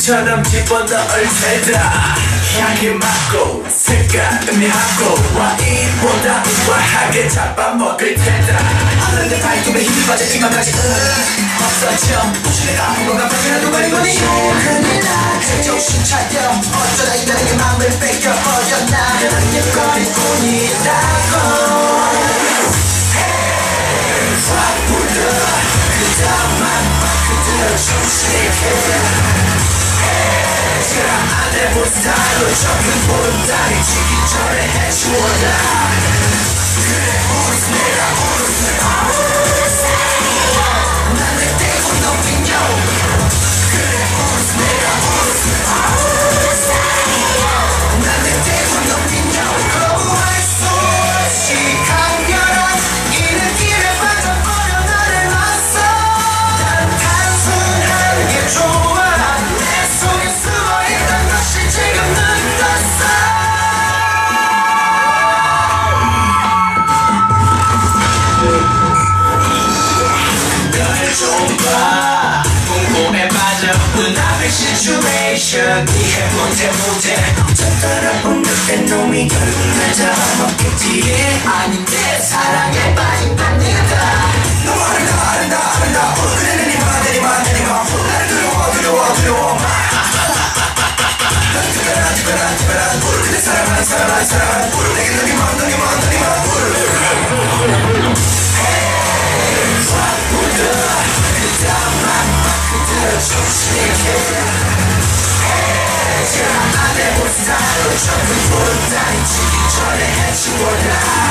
뱀처럼 집어넣을 테다. 향기 맡고 색깔 의미하고 와인보다 우아하게 잡아먹을 테다. 하늘의 발톱에 힘이 빠져 이만까지 없어져. 내가 아픈 건가 밖이라도 말거니 큰일 나. 정신 차려. 어쩌다 인간에게 마음을 뺏겨버렸나. 그냥 거리뿐이라고. 확 불러 그다음만 그대로 정신이게. 내 스타일로 적은 보름달이 지기 전에 해주어라. 그래 오르스 내가 오르스 난 내 떼고 넘긴 요. 그래 오르스 내가 오르스 난 내 떼고 넘긴 요. 거부할 수 없이 강렬한 이 느낌에 빠져버려 나를 맞서. 난 단순한 게 좋아. 내 속에 숨어있던 것이 지금 눈 떴어. 널 좀 봐. 궁금해 빠져 눈앞의 시츄에이션 이해못해 못해. 젓가락 늑대 놈이 결국 날 잡아먹겠지. 아닌데 사랑에 빠진 겁니다. 너무 아름다워 그래 내니만 나를 두려워 특별한 불 그대 사랑하는 불 내게 너니만 불. 확 불러 그다음만 그대로 정신이게. 제가 안해본 스타일로 적은 보름달이 지기 전에 해주어라.